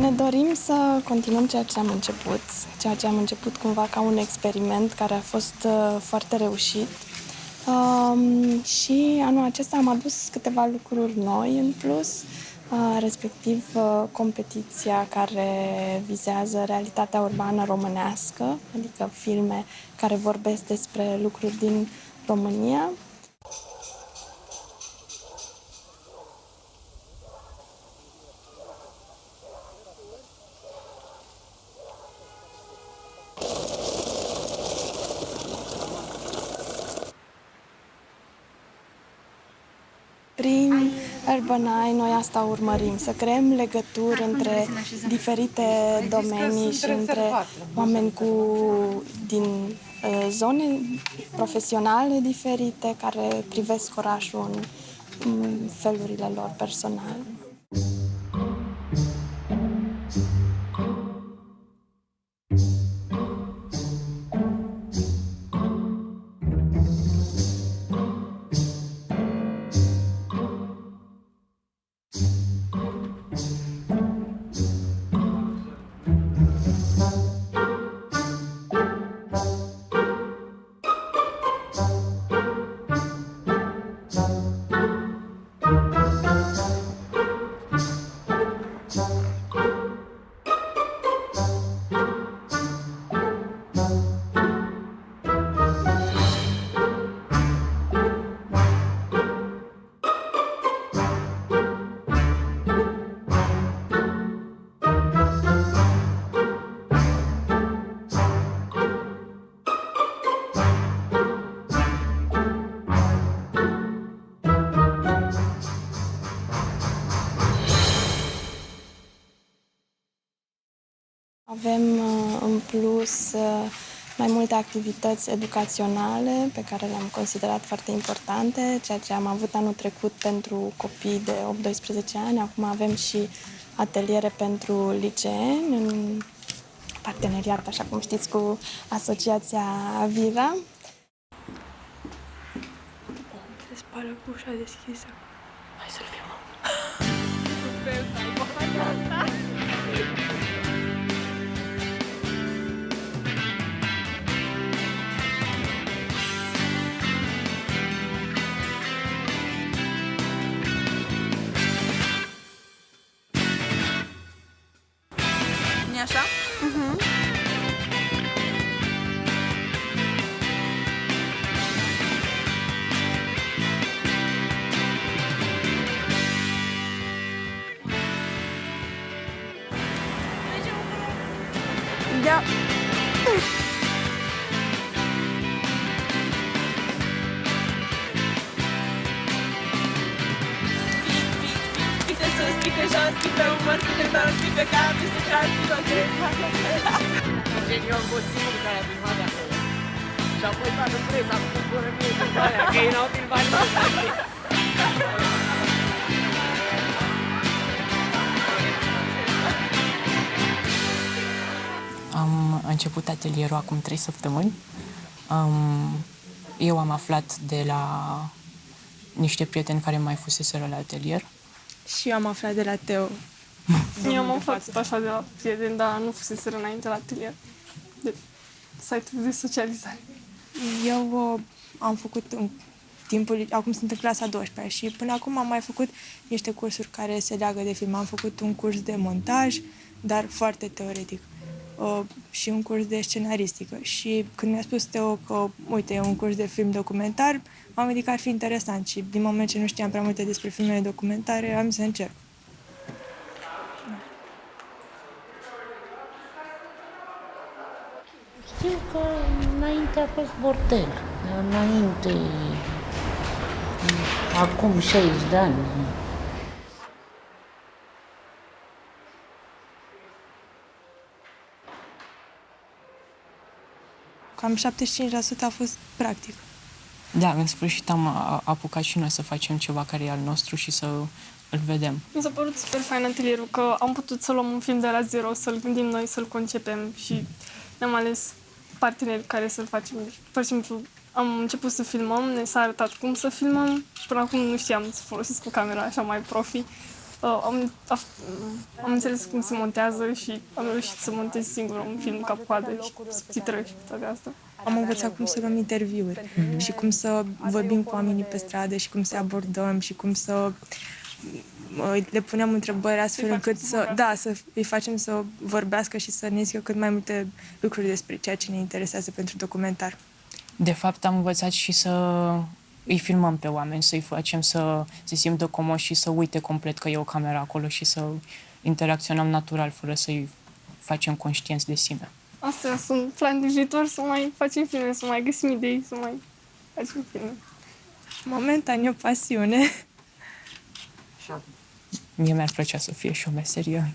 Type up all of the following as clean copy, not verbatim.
Ne dorim să continuăm ceea ce am început cumva ca un experiment care a fost foarte reușit. Și anul acesta am adus câteva lucruri noi în plus, respectiv competiția care vizează realitatea urbană românească, adică filme care vorbesc despre lucruri din România. Prin Urban Eye noi asta urmărim, să creăm legături între diferite domenii și între oameni din zone profesionale diferite care privesc orașul în felurile lor personale. Avem în plus mai multe activități educaționale pe care le-am considerat foarte importante, ceea ce am avut anul trecut pentru copii de 8-12 ani. Acum avem și ateliere pentru liceeni în parteneriat, așa cum știți, cu Asociația Vira. Se spală cu ușa deschisă. Hai să-l filmăm. Nu-i așa? Da. Pică sus, pică jos, pică umăr, pică tot, pică cap, pică cap, pică tot. Eu am fost singurul care a filmat de acolo. Și apoi toată presa a făcut până mie filmarea, că ei n-au filmat nimeni. Am început atelierul acum 3 săptămâni. Eu am aflat de la niște prieteni care mai fuseseră la atelier. Și eu am aflat de la Teo. Eu am aflat așa de la prieteni, dar nu fusese înainte la atelier. De site-ul de socializare. Eu am făcut în timpul, acum sunt în clasa 12 și până acum am mai făcut niște cursuri care se leagă de film. Am făcut un curs de montaj, dar foarte teoretic. și un curs de scenaristică. Și când mi-a spus Teo că, uite, e un curs de film documentar, m-am gândit că ar fi interesant și din moment ce nu știam prea multe despre filmele documentare, am zis să încerc. Știu că înainte a fost bordel. Înainte, acum 60 de ani. Cam 75% a fost practic. Da, în sfârșit am apucat și noi să facem ceva care e al nostru și să îl vedem. Mi s-a părut super fain atelierul, că am putut să luăm un film de la zero, să-l gândim noi, să-l concepem și ne-am ales parteneri care să-l facem. Deci, pur și simplu, am început să filmăm, ne s-a arătat cum să filmăm și până acum nu știam să folosesc o camera așa mai profi. Am înțeles cum se montează și am reușit să montez singur un film cap-coadă și subtitrări și toate astea. Am învățat cum să luăm interviuri și cum să vorbim cu oamenii pe stradă și cum să abordăm și cum să le punem întrebări astfel încât să îi facem să vorbească și să ne zică cât mai multe lucruri despre ceea ce ne interesează pentru documentar. De fapt, am învățat și să îi filmăm pe oameni, să-i facem să se simtă comoși și să uite complet că e o cameră acolo și să interacționăm natural, fără să-i facem conștienți de sine. Astea sunt plani de viitor, să mai facem filme, să mai găsim idei, să mai facem filme. Momentan e o pasiune. Mie mi-ar plăcea să fie și o meserie.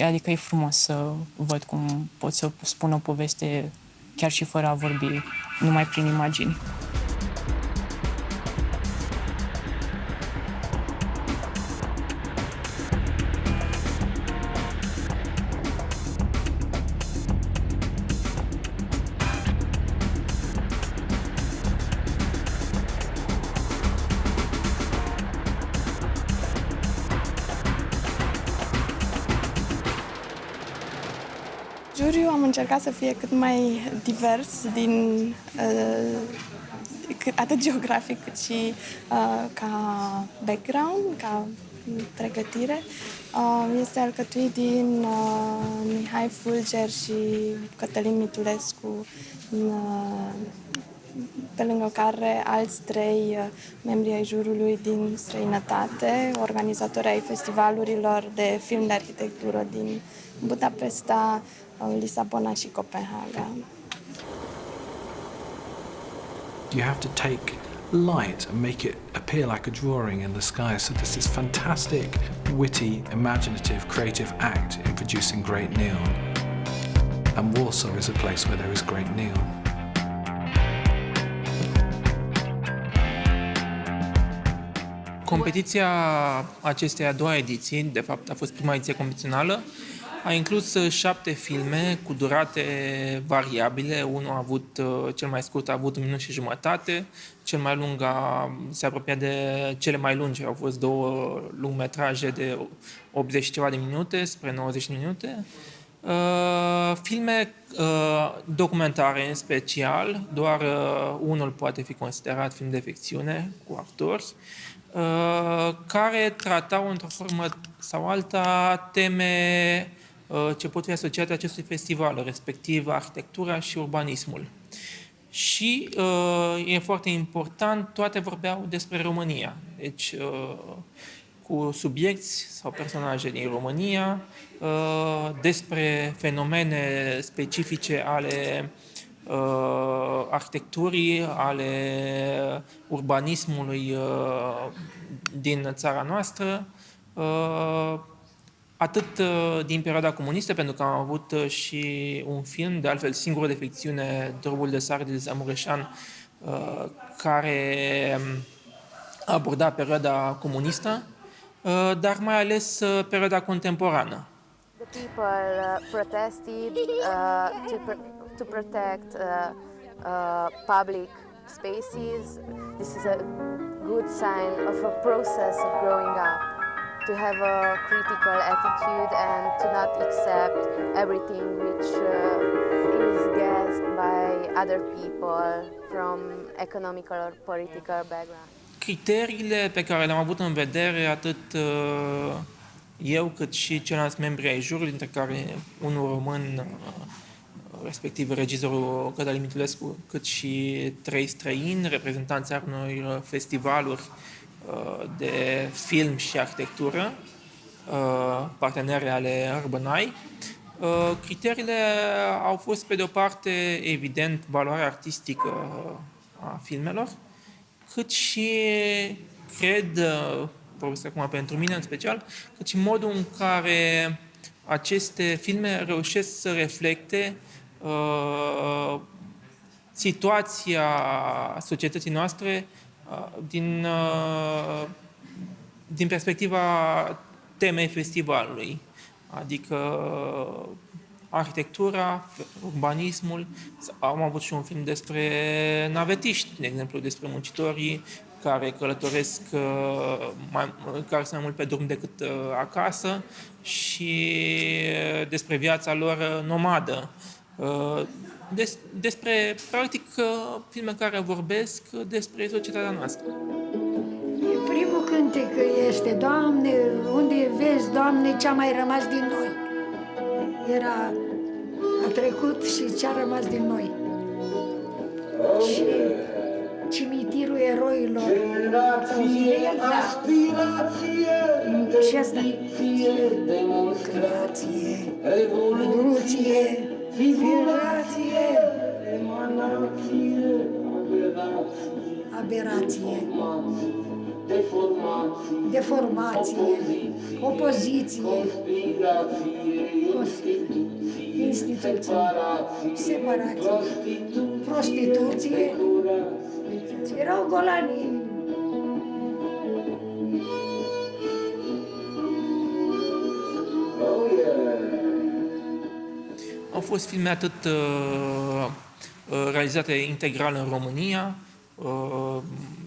Adică e frumos să văd cum pot să spun o poveste chiar și fără a vorbi, numai prin imagini. Juriul am încercat să fie cât mai divers atât geografic cât și ca background, ca pregătire. Este alcătuit din Mihai Fulger și Cătălin Mitulescu, pe lângă care alți 3 membri ai jurului din străinătate, organizatori ai festivalurilor de film de arhitectură din Budapesta, Lisabona și Copenhaga. You have to take light and make it appear like a drawing in the sky. So there's this fantastic, witty, imaginative, creative act in producing great neon. And Warsaw is a place where there is great neon. Competiția acestei a doua ediții, de fapt a fost prima ediție competițională, a inclus 7 filme cu durate variabile. Unul a avut, cel mai scurt a avut 1 minut și jumătate, cel mai lung se apropia de cele mai lungi. Au fost 2 lungmetraje de 80 și ceva de minute spre 90 de minute. Filme documentare în special, doar unul poate fi considerat film de ficțiune cu actori, care tratau într-o formă sau alta teme ce pot fi asociate acestui festival, respectiv arhitectura și urbanismul. Și e foarte important, toate vorbeau despre România. Deci, cu subiecti sau personaje din România, despre fenomene specifice ale arhitecturii, ale urbanismului din țara noastră, atât din perioada comunistă, pentru că am avut și un film, de altfel singurul de ficțiune, Drobul de sare de Zamureșan, care aborda perioada comunistă, dar mai ales perioada contemporană. The people protested to protect public spaces. This is a good sign of a process of growing up, to have a critical attitude and to not accept everything which is guessed by other people from economical or political background. Criteriile pe care le-am avut în vedere, atât eu, cât și ceilalți membri ai jurului, dintre care unul român, respectiv regizorul Cătălin Mitulescu, cât și 3 străini, reprezentanții ai unor festivaluri de film și arhitectură, partenere ale Urban Eye. Criteriile au fost, pe de o parte, evident, valoarea artistică a filmelor, cât și, cred, vorbesc acum pentru mine în special, cât și modul în care aceste filme reușesc să reflecte situația societății noastre din perspectiva temei festivalului, adică arhitectura, urbanismul. Am avut și un film despre navetiști, de exemplu, despre muncitorii care călătoresc, care sunt mai mult pe drum decât acasă și despre viața lor nomadă. Despre, practic, filme care vorbesc despre societatea noastră. Primul cântec este: Doamne, unde vezi, Doamne, ce-a mai rămas din noi? A trecut și ce-a rămas din noi. Și cimitirul eroilor. Și asta. Democrație, revoluție, federație, aberație, deformație, opoziție, instituție, separație, prostituție. Erau golanii. Au fost filme atât realizate integral în România,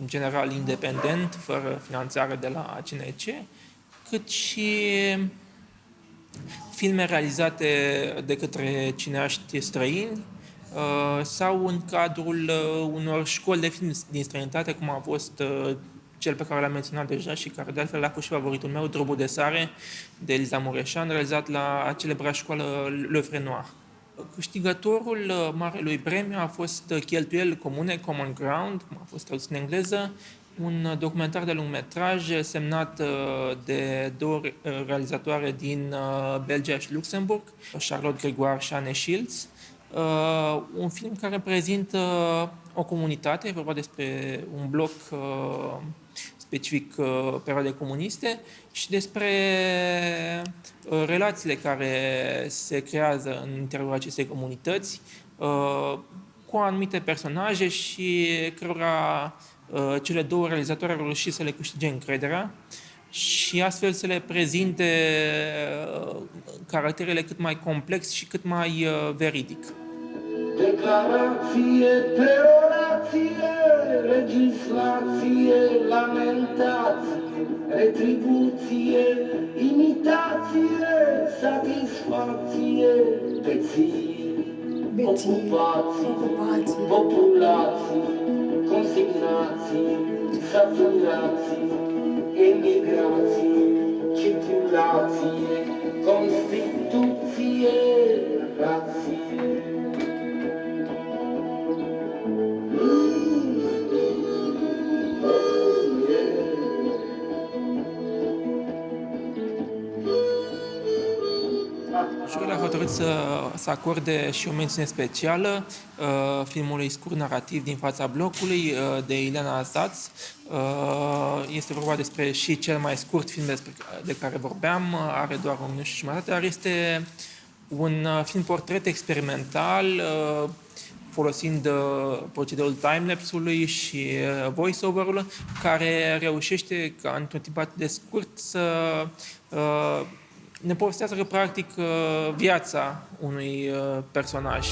în general independent, fără finanțare de la CNC, cât și filme realizate de către cineaști străini sau în cadrul unor școli de film din străinătate, cum a fost cel pe care l-am menționat deja și care de altfel a fost și favoritul meu, Drobul de sare, de Eliza Mureșan, realizat la celebra școală Le Frenois. Câștigătorul Marelui Premiu a fost Cheltuieli comune, Common Ground, cum a fost tradus în engleză, un documentar de lungmetraj semnat de 2 realizatoare din Belgia și Luxemburg, Charlotte Gregoire și Anne Shields. Un film care prezintă o comunitate, e vorba despre un bloc specific perioadei comuniste și despre relațiile care se creează în interiorul acestei comunități cu anumite personaje și cărora cele 2 realizatoare au reușit să le câștige încrederea și astfel să le prezinte caracterele cât mai complex și cât mai veridic. Declarație, perorație, legislație, lamentație, retribuție, imitație, satisfacție, beție, ocupație, populație, consignație, saturație, emigrație, circulație, constituție, rație. Jurul a hotărât să acorde și o mențiune specială filmului scurt narrativ Din fața blocului de Ileana Zaț. Este vorba despre și cel mai scurt film de care vorbeam, are doar 1 minut și jumătate, dar este un film portret experimental folosind procedeul timelapse-ului și voice-over-ul, care reușește ca într-un timp atât de scurt să ne povestească practic viața unui personaj.